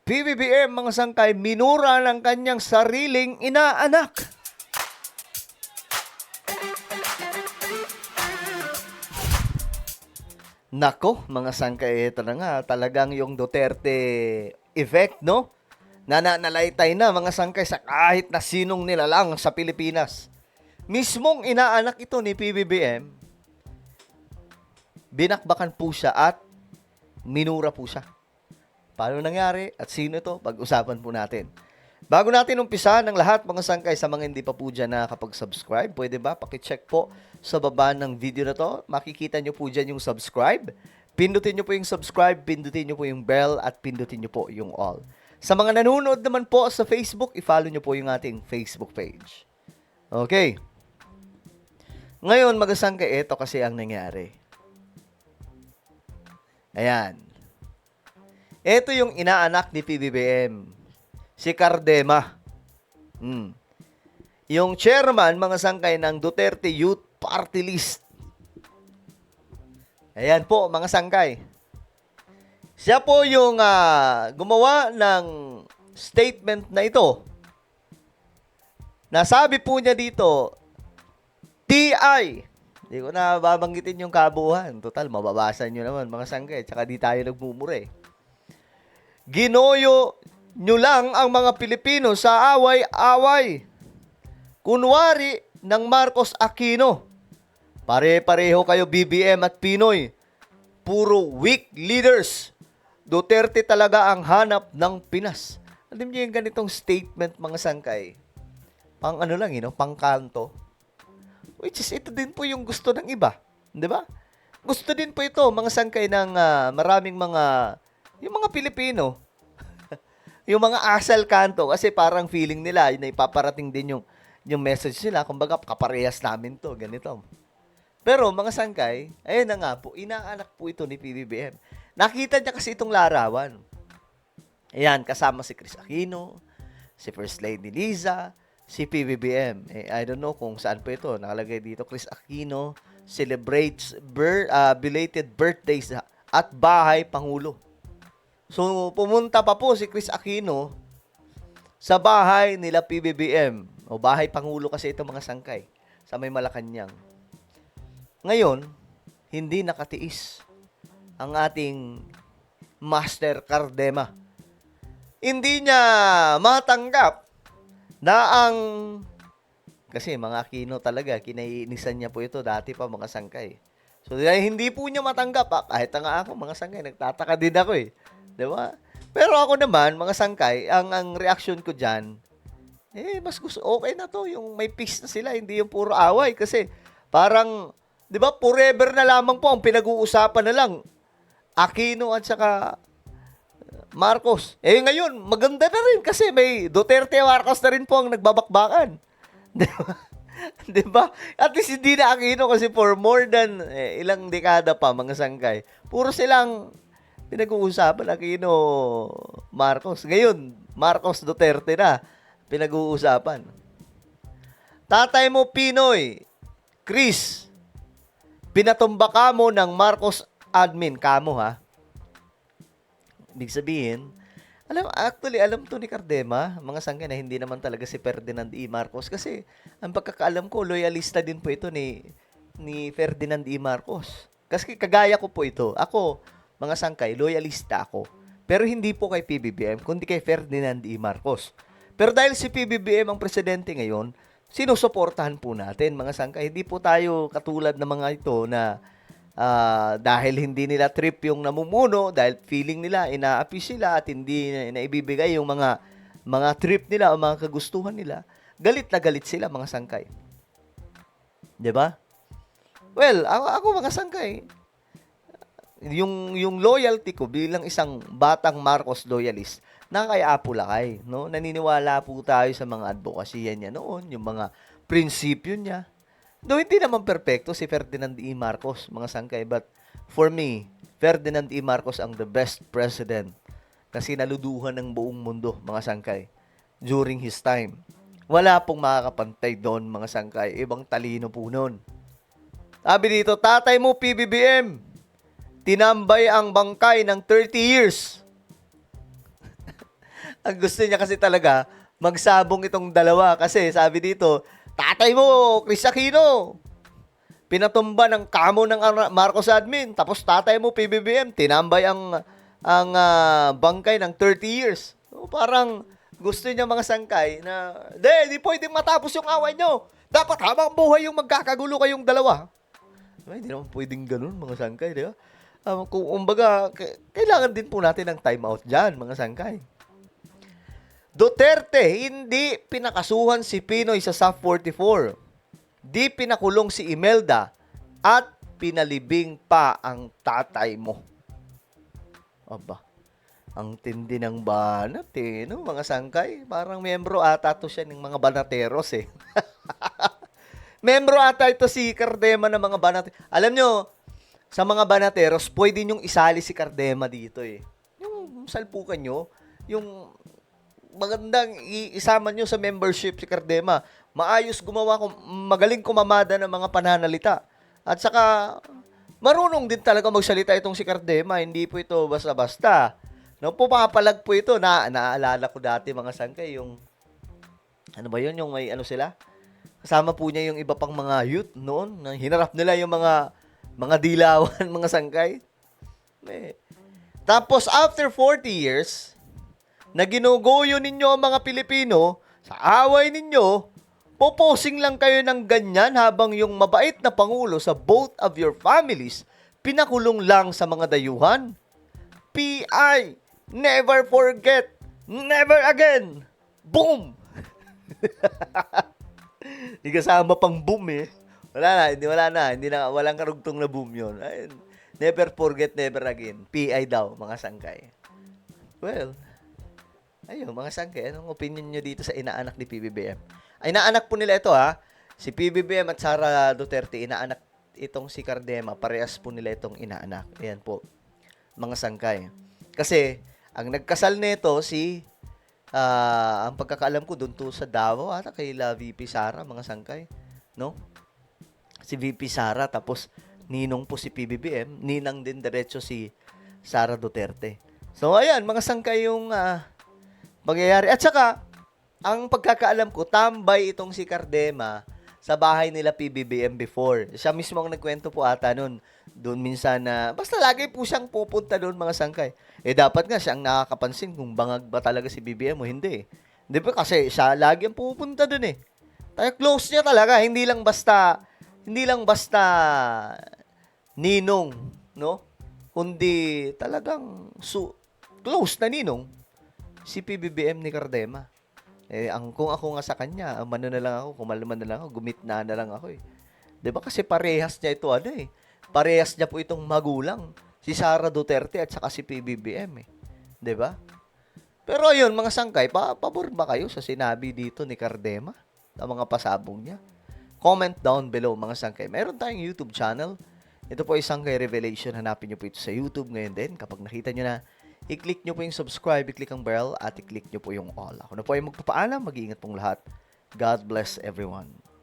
PBBM mga sangkay, minura ng kanyang sariling inaanak. Nako, mga sangkay, ito na nga, talagang yung Duterte effect, no? Nananalaytay na mga sangkay sa kahit na sinong nilalang sa Pilipinas. Mismong inaanak ito ni PBBM, binakbakan po siya at minura po siya. Paano nangyari at sino ito? Pag-usapan po natin. Bago natin umpisa ng lahat mga sangkay, sa mga hindi pa po dyan nakakapag-subscribe, pwede ba? Pakicheck po sa baba ng video na to. Makikita nyo po dyan yung subscribe. Pindutin nyo po yung subscribe, pindutin nyo po yung bell, at pindutin nyo po yung all. Sa mga nanonood naman po sa Facebook, i-follow nyo po yung ating Facebook page. Okay. Ngayon, mga sangkay, ito kasi ang nangyari. Ayan. Ito yung inaanak ni PBBM, si Cardema. Yung chairman, mga sangkay, ng Duterte Youth Party List. Ayan po, mga sangkay. Siya po yung gumawa ng statement na ito. Nasabi po niya dito, TI. Hindi ko na babanggitin yung kabuuan. Total, mababasa nyo naman, mga sangkay. Tsaka di tayo nagmumure. Ginoyo nyo lang ang mga Pilipino sa away-away. Kunwari ng Marcos Aquino. Pare-pareho kayo BBM at Pinoy. Puro weak leaders. Duterte talaga ang hanap ng Pinas. Alam niyo yung ganitong statement, mga sangkay? Pang ano lang, pang kanto. Which is, ito din po yung gusto ng iba. Di ba? Gusto din po ito, mga sangkay, ng maraming yung mga Pilipino. Yung mga asal kanto. Kasi parang feeling nila, na ipaparating din yung message nila. Kumbaga, kaparehas namin to, ganito. Pero, mga sangkay, ayun na nga po, inaanak po ito ni PBBM. Nakita niya kasi itong larawan. Ayan, kasama si Chris Aquino, si First Lady Liza, si PBBM. I don't know kung saan po ito. Nakalagay dito, Chris Aquino celebrates belated birthdays at bahay Pangulo. So, pumunta pa po si Chris Aquino sa bahay nila PBBM. O bahay Pangulo kasi ito, mga sangkay, sa may Malacanang. Ngayon, hindi nakatiis ang ating Master Cardema. Hindi niya matanggap na kasi mga Aquino talaga, kinaiinisan niya po ito dati pa, mga sangkay. So, hindi po niya matanggap. Kahit nga ako, mga sangkay, nagtataka din ako eh. Diba? Pero ako naman, mga sangkay, ang reaction ko dyan, mas gusto, okay na to, yung may peace na sila, hindi yung puro away. Kasi, parang, di ba, forever na lamang po ang pinag-uusapan na lang, Aquino at saka Marcos. Ngayon, maganda na rin kasi may Duterte Marcos na rin po ang nagbabakbakan. Di ba? Di ba? At least hindi na Aquino kasi for more than ilang dekada pa, mga sangkay, puro silang pinag-uusapan, Aquino, Marcos. Ngayon, Marcos Duterte na pinag-uusapan. Tatay mo, Pinoy, Chris, pinatumba ka mo ng Marcos admin. Kamo, ha? Ibig sabihin, alam to ni Cardema, mga sangkay, na hindi naman talaga si Ferdinand E. Marcos. Kasi, ang pagkakaalam ko, loyalista din po ito ni Ferdinand E. Marcos. Kasi kagaya ko po ito. Ako, mga sangkay, loyalista ako. Pero hindi po kay PBBM, kundi kay Ferdinand E. Marcos. Pero dahil si PBBM ang presidente ngayon, sinusuportahan po natin, mga sangkay. Hindi po tayo katulad ng mga ito na dahil hindi nila trip yung namumuno, dahil feeling nila, ina-appeal sila at hindi naibibigay yung mga trip nila o mga kagustuhan nila, galit na galit sila, mga sangkay. Diba? Well, ako mga sangkay, yung loyalty ko bilang isang batang Marcos loyalist, nakakay-apulakay, no? Naniniwala po tayo sa mga advokasya niya noon, yung mga prinsipyo niya. Though hindi naman perpekto si Ferdinand E. Marcos, mga sangkay, but for me, Ferdinand E. Marcos ang the best president na sinaluduhan ng buong mundo, mga sangkay, during his time. Wala pong makakapantay doon, mga sangkay. Ibang talino po noon. Sabi dito, tatay mo, PBBM, tinambay ang bangkay ng 30 years. Ang gusto niya kasi talaga, magsabong itong dalawa. Kasi sabi dito, tatay mo, Chris Aquino, pinatumba ng kamo ng Marcos admin. Tapos tatay mo, PBBM, tinambay ang bangkay ng 30 years. So, parang gusto niya mga sangkay na, di pwedeng matapos yung away nyo. Dapat habang buhay yung magkakagulo kayong dalawa. Ay, hindi naman pwedeng ganun, mga sangkay, di ba? Kung umbaga, kailangan din po natin ng timeout dyan, mga sangkay. Duterte, hindi pinakasuhan si Pinoy sa SAF 44. Di pinakulong si Imelda at pinalibing pa ang tatay mo. Aba, ang tindi ng banat no, mga sangkay. Parang membro ata to siya ng mga banateros Membro ata ito si Cardema ng mga banateros. Alam nyo, sa mga banateros, pwede nyong isali si Cardema dito Yung salpukan nyo, yung magandang isama nyo sa membership si Cardema. Maayos gumawa, magaling kumamada ng mga pananalita. At saka, marunong din talaga magsalita itong si Cardema. Hindi po ito basta-basta. No, pumapalag po ito. Naalala ko dati mga sangkay, yung, ano ba yun, yung may ano sila? Kasama po niya yung iba pang mga youth noon. Hinarap nila yung mga dilawan, mga sangkay. Tapos, after 40 years, na ginuguyo ninyo ang mga Pilipino, sa away ninyo, poposing lang kayo ng ganyan habang yung mabait na Pangulo sa both of your families, pinakulong lang sa mga dayuhan. PI, never forget, never again. Boom! Hindi kasama pang boom Wala na. Walang karugtong na boom yun. Ayun. Never forget, never again. PI daw, mga sangkay. Well, ayun, mga sangkay, anong opinion nyo dito sa inaanak ni PBBM? Ay, inaanak po nila ito Si PBBM at Sara Duterte, inaanak itong si Cardema. Parehas po nila itong inaanak. Ayan po, mga sangkay. Kasi, ang nagkasal nito ang pagkakaalam ko doon to sa Davao ata kay VP Sara, mga sangkay, no? Si VP Sara, tapos ninong po si PBBM, ninang din diretso si Sara Duterte. So ayan, mga sangkay yung mangyayari. At saka, ang pagkakaalam ko, tambay itong si Cardema sa bahay nila PBBM before. Siya mismo ang nagkwento po ata nun. Doon minsan basta lagi po siyang pupunta doon, mga sangkay. Dapat nga siya ang nakakapansin kung bangag ba talaga si BBM o hindi. Hindi ba kasi siya lagi ang pupunta doon Tayo close niya talaga, hindi lang basta ninong, no? Kundi talagang close na ninong si PBBM ni Cardema. Kung ako nga sa kanya, mano na lang ako, kumalman na lang ako, gumitna na lang ako 'Di ba kasi parehas niya ito Parehas niya po itong magulang, si Sara Duterte at saka si PBBM 'Di ba? Pero ayun, mga sangkay, pabor ba kayo sa sinabi dito ni Cardema? Ang mga pasabong niya? Comment down below, mga sangkay. Meron tayong YouTube channel. Ito po ay Sangkay Revelation. Hanapin niyo po ito sa YouTube ngayon din. Kapag nakita niyo na, i-click niyo po yung subscribe, i-click ang bell, at i-click niyo po yung all. Ako na po ay magpapaalam. Mag-iingat pong lahat. God bless everyone.